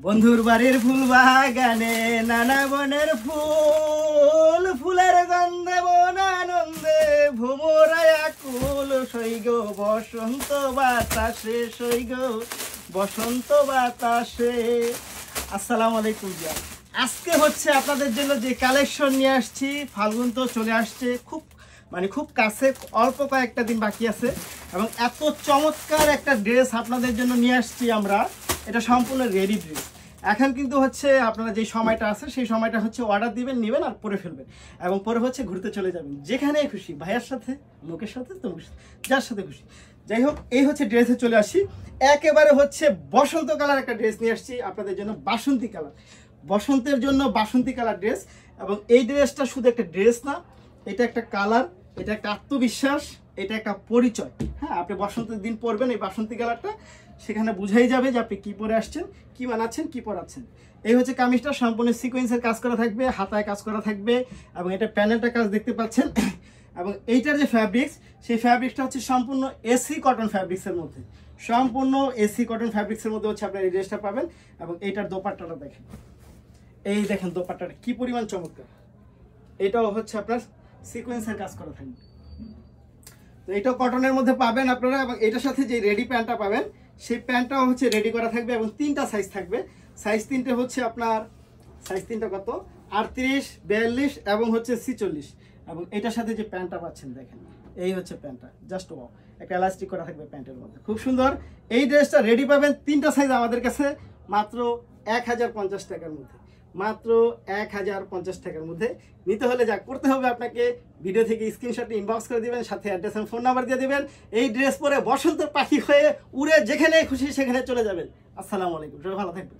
বন্ধুর বাড়ির ফুল বাগানে নানা বনের ফুল, ফুলের গন্ধে বন আনন্দে ভ্রমরায় আকুল, সৈগ বসন্ত বাতাসে, সৈগ বসন্ত বাতাসে। আসসালামু আলাইকুম। আজকে হচ্ছে আপনাদের জন্য যে কালেকশন নিয়ে আসছি, ফাল্গুন তো চলে আসছে, খুব কাছে, অল্প কয়েকটা দিন বাকি আছে এবং এত চমৎকার একটা ড্রেস আপনাদের জন্য নিয়ে আসছি আমরা। এটা সম্পূর্ণ রেডি ড্রেস। এখন কিন্তু হচ্ছে আপনারা যে সময়টা আছে সেই সময়টা হচ্ছে অর্ডার দিবেন, নেবেন আর পরে ফেলবেন এবং পরে হচ্ছে ঘুরতে চলে যাবেন যেখানে খুশি, ভাইয়ার সাথে, লোকের সাথে, তোমার সাথে, যার সাথে খুশি। যাই হোক, এই হচ্ছে ড্রেসে চলে আসি। একেবারে হচ্ছে বসন্ত কালার একটা ড্রেস নিয়ে আসছি আপনাদের জন্য, বাসন্তী কালার, বসন্তের জন্য বাসন্তী কালার ড্রেস। এবং এই ড্রেসটা শুধু একটা ড্রেস না, এটা একটা কালার, এটা একটা আত্মবিশ্বাস, এটা একটা পরিচয়। হ্যাঁ, আপনি বসন্তের দিন পরবেন এই বাসন্তী কালারটা, সেখানে বুঝাই যাবে যে আপনি কি পরে আসছেন, কি বানাচ্ছেন, কি পরাচ্ছেন। এই হচ্ছে কামিজটা, সম্পূর্ণ সিকোয়েন্সের কাজ করা থাকবে, হাতায় কাজ করা থাকবে এবং এটা প্যানেলটা কাজ দেখতে পাচ্ছেন। এবং এইটার যে ফ্যাব্রিক্স, সেই ফ্যাব্রিক্সটা হচ্ছে সম্পূর্ণ এসি কটন ফ্যাব্রিক্সের মধ্যে, সম্পূর্ণ এসি কটন ফ্যাব্রিক্সের মধ্যে হচ্ছে আপনার এই ড্রেসটা পাবেন। এবং এইটার দোপাট্টাটা দেখেন, এই দেখেন দোপাট্টাটা কি পরিমাণ চমৎকার। এটাও হচ্ছে আপনার সিকোয়েন্সের কাজ করা থাকবে, তো এটাও কটনের মধ্যে পাবেন আপনারা। এবং এটার সাথে যে রেডি প্যান্টটা পাবেন, সেই প্যান্টটাও হচ্ছে রেডি করা থাকবে এবং তিনটা সাইজ থাকবে। সাইজ তিনটে হচ্ছে আপনার, সাইজ তিনটা কত, 38, 42 এবং হচ্ছে 46। এবং এটার সাথে যে প্যান্টটা পাচ্ছেন দেখেন, এই হচ্ছে প্যান্টটা, জাস্ট ওয়াও, একটা এলাস্টিক করা থাকবে প্যান্টের মধ্যে, খুব সুন্দর। এই ড্রেসটা রেডি পাবেন তিনটা সাইজ আমাদের কাছে মাত্র 1050 টাকার মধ্যে, মাত্র 1050 টাকার মধ্যে। নিতে হলে যা করতে হবে, আপনাকে ভিডিও থেকে স্ক্রিনশট ইনবক্স করে দিবেন, সাথে অ্যাড্রেস এবং ফোন নাম্বার দিয়ে দিবেন। এই ড্রেস পরে বসন্ত পাখি হয়ে উড়ে যেখানে খুশি সেখানে চলে যাবেন। আসসালামু আলাইকুম, সবাই ভালো থাকবেন।